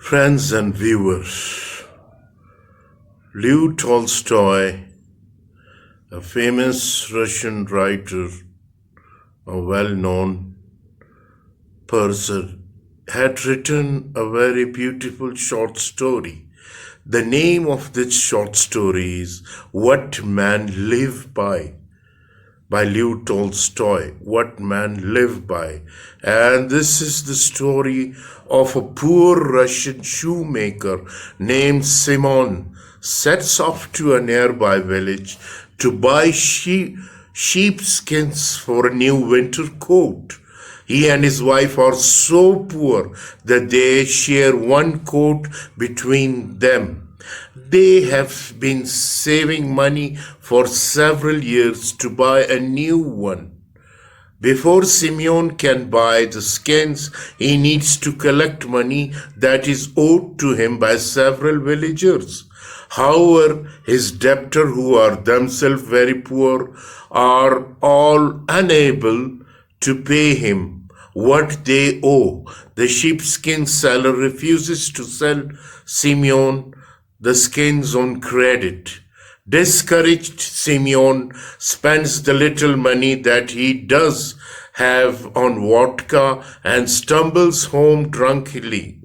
Friends and viewers, Lev Tolstoy, a famous Russian writer, a well-known person, had written a very beautiful short story. The name of this short story is What Man Live by Lev Tolstoy, What Man Live By. And this is the story of a poor Russian shoemaker named Simon sets off to a nearby village to buy sheepskins for a new winter coat. He and his wife are so poor that they share one coat between them. They have been saving money for several years to buy a new one. Before Simeon can buy the skins, he needs to collect money that is owed to him by several villagers. However, his debtors, who are themselves very poor, are all unable to pay him what they owe. The sheepskin seller refuses to sell Simeon the skins on credit. Discouraged, Simeon spends the little money that he does have on vodka and stumbles home drunkenly,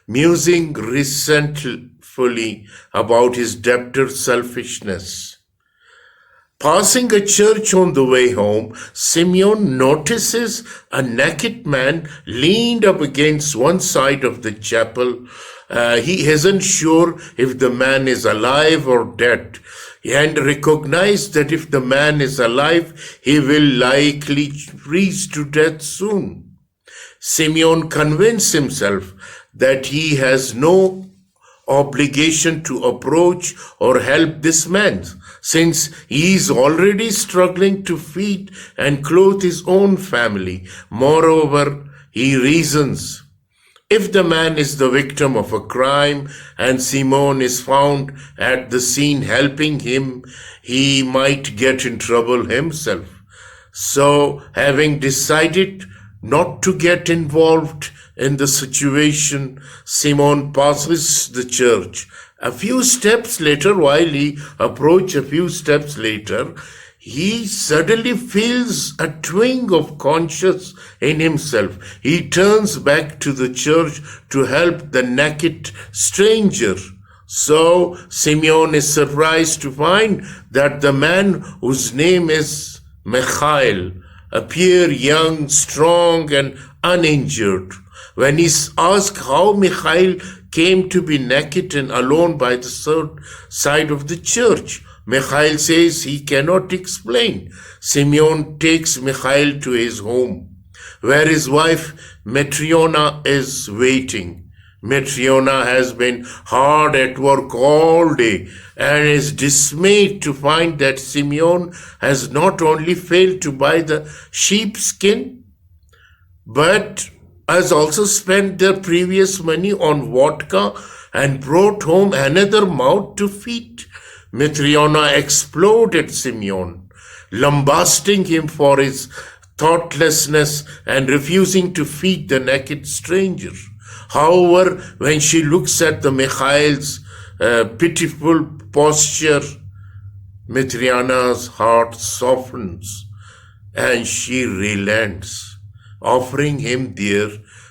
musing resentfully about his debtor's selfishness. Passing a church on the way home, Simeon notices a naked man leaned up against one side of the chapel. He isn't sure if the man is alive or dead, and recognizes that if the man is alive, he will likely freeze to death soon. Simeon convinces himself that he has no obligation to approach or help this man, since he is already struggling to feed and clothe his own family. Moreover, he reasons, if the man is the victim of a crime and Simeon is found at the scene helping him, he might get in trouble himself. So, having decided not to get involved in the situation, Simeon passes the church. A few steps later, he suddenly feels a twinge of conscience in himself. He turns back to the church to help the naked stranger. So Simeon is surprised to find that the man, whose name is Mikhail, appears young, strong, and uninjured. When he is asked how Mikhail came to be naked and alone by the side of the church, Mikhail says he cannot explain. Simeon takes Mikhail to his home, where his wife Matriona is waiting. Matriona has been hard at work all day and is dismayed to find that Simeon has not only failed to buy the sheepskin, but has also spent the previous money on vodka and brought home another mouth to feed. Matriona exploded Simeon, lambasting him for his thoughtlessness and refusing to feed the naked stranger. However, when she looks at the Mikhail's pitiful posture, Matriona's heart softens and she relents, offering him their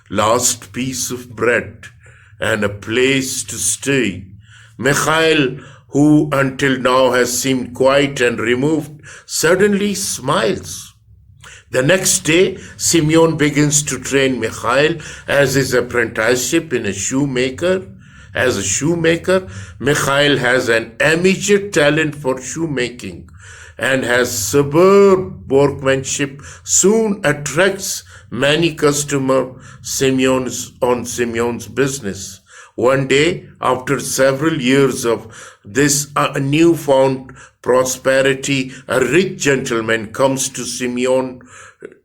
last piece of bread and a place to stay. Mikhail, who until now has seemed quiet and removed, suddenly smiles. The next day, Simeon begins to train Mikhail as his apprenticeship as a shoemaker. Mikhail has an amateur talent for shoemaking and has superb workmanship, soon attracts many customers on Simeon's business. One day, after several years of this newfound prosperity, a rich gentleman comes to Simeon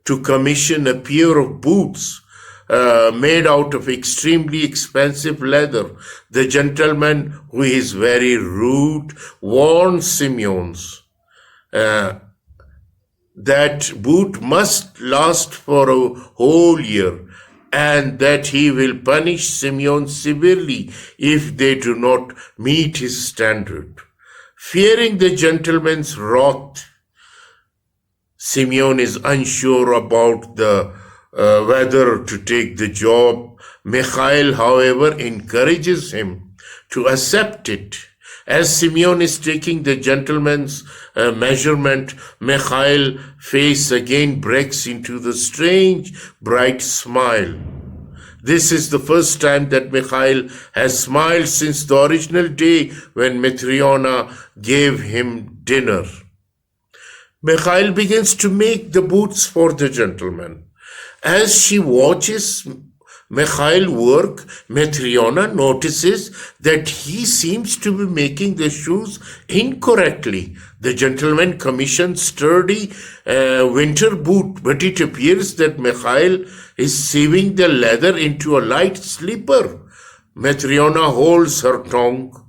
to commission a pair of boots made out of extremely expensive leather. The gentleman, who is very rude, warns Simeon that boot must last for a whole year and that he will punish Simeon severely if they do not meet his standard. Fearing the gentleman's wrath, Simeon is unsure about whether to take the job. Michael, however, encourages him to accept it. As Simeon is taking the gentleman's measurement, Michael's face again breaks into the strange, bright smile. This is the first time that Michael has smiled since the original day when Matryona gave him dinner. Michael begins to make the boots for the gentleman. As she watches Michael work, Matryona notices that he seems to be making the shoes incorrectly. The gentleman commissions sturdy winter boot, but it appears that Michael is sewing the leather into a light slipper. Matryona holds her tongue,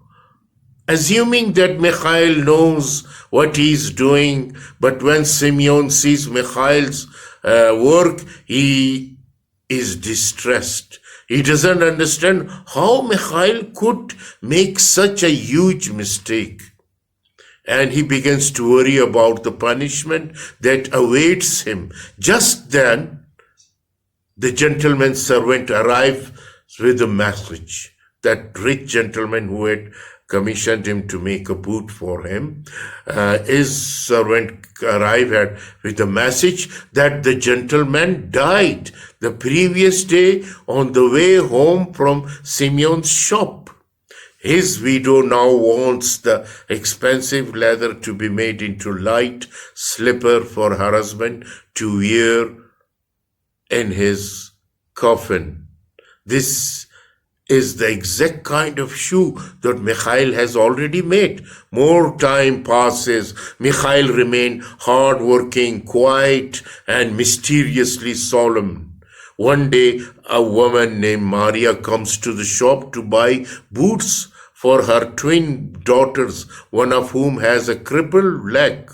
assuming that Michael knows what he is doing, but when Simeon sees Michael's work, he is distressed. He doesn't understand how Michael could make such a huge mistake. And he begins to worry about the punishment that awaits him. Just then, the gentleman's servant arrives with a message. That rich gentleman who had commissioned him to make a boot for him, his servant arrived with a message that the gentleman died the previous day on the way home from Simeon's shop. His widow now wants the expensive leather to be made into light slipper for her husband to wear in his coffin. This is the exact kind of shoe that Michael has already made. More time passes. Michael remains hard-working, quiet, and mysteriously solemn. One day, a woman named Maria comes to the shop to buy boots for her twin daughters, one of whom has a crippled leg.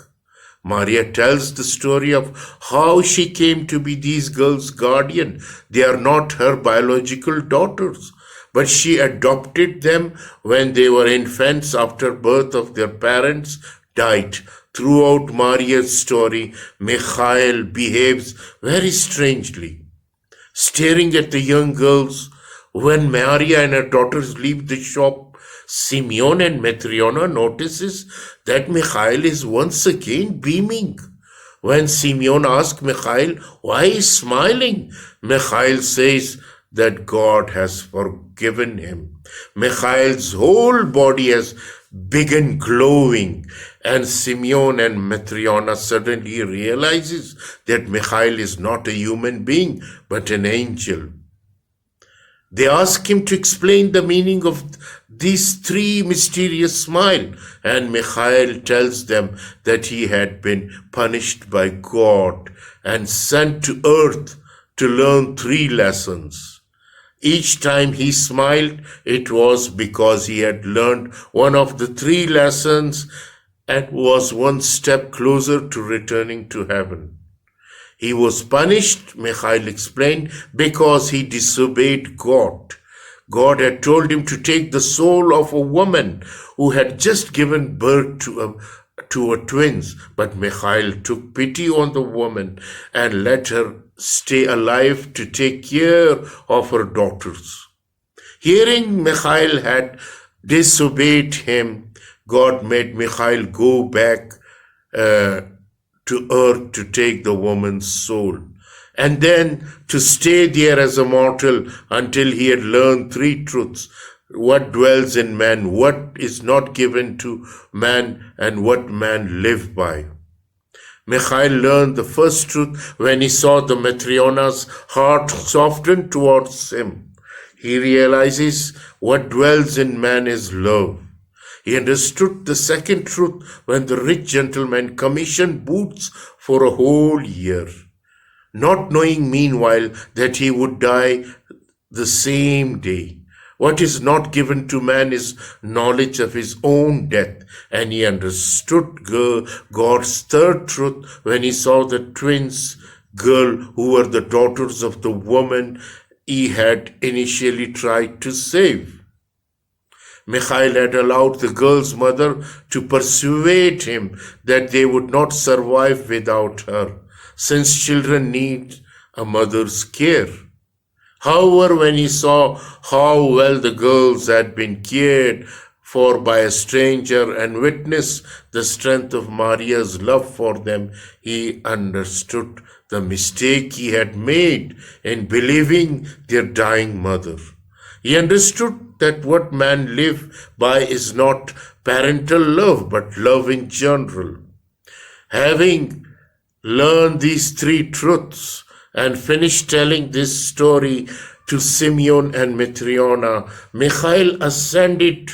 Maria tells the story of how she came to be these girls' guardian. They are not her biological daughters, but she adopted them when they were infants after birth of their parents died. Throughout Maria's story, Michael behaves very strangely, staring at the young girls. When Maria and her daughters leave the shop, Simeon and Matryona notices that Michael is once again beaming. When Simeon asks Michael why he is smiling, Michael says that God has forgiven him. Michael's whole body has begun glowing, and Simeon and Matryona suddenly realizes that Michael is not a human being, but an angel. They ask him to explain the meaning of these three mysterious smiles, and Michael tells them that he had been punished by God and sent to earth to learn three lessons. Each time he smiled, it was because he had learned one of the three lessons and was one step closer to returning to heaven. He was punished, Michael explained, because he disobeyed God. God had told him to take the soul of a woman who had just given birth to a twins, but Michael took pity on the woman and let her stay alive to take care of her daughters. Hearing Michael had disobeyed him, God made Michael go back to earth to take the woman's soul, and then to stay there as a mortal until he had learned three truths: what dwells in man, what is not given to man, and what man live by. Michael learned the first truth when he saw the Matryona's heart soften towards him. He realizes what dwells in man is love. He understood the second truth when the rich gentleman commissioned boots for a whole year, not knowing meanwhile that he would die the same day. What is not given to man is knowledge of his own death, and he understood God's third truth when he saw the twins girl who were the daughters of the woman he had initially tried to save. Mikhail had allowed the girl's mother to persuade him that they would not survive without her, since children need a mother's care. However, when he saw how well the girls had been cared for by a stranger and witnessed the strength of Maria's love for them, he understood the mistake he had made in believing their dying mother. He understood that what men live by is not parental love, but love in general. Having learned these three truths and finished telling this story to Simeon and Matriona, Mikhail ascended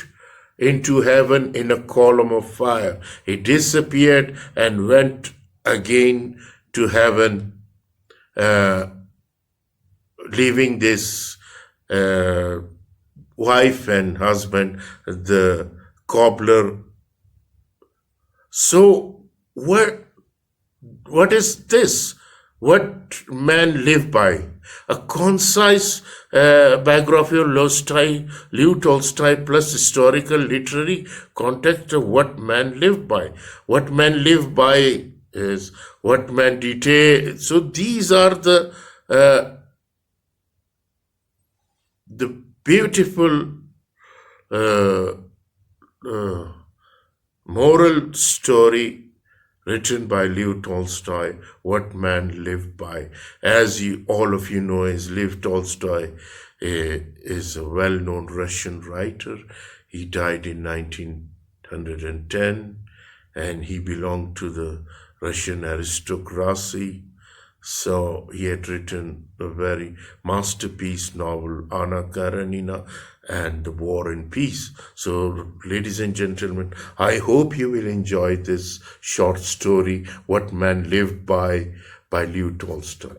into heaven in a column of fire. He disappeared and went again to heaven, leaving this wife and husband, the cobbler. So what is this? What men live by? A concise biography of Lev Tolstoy plus historical literary context of what men live by. What men live by is what men detail. So these are the beautiful moral story written by Lev Tolstoy, What Man Lived By. As all of you know, Lev Tolstoy is a well-known Russian writer. He died in 1910, and he belonged to the Russian aristocracy. So he had written a very masterpiece novel, Anna Karenina, and The War and Peace. So, ladies and gentlemen, I hope you will enjoy this short story, What Man Lived By Lev Tolstoy.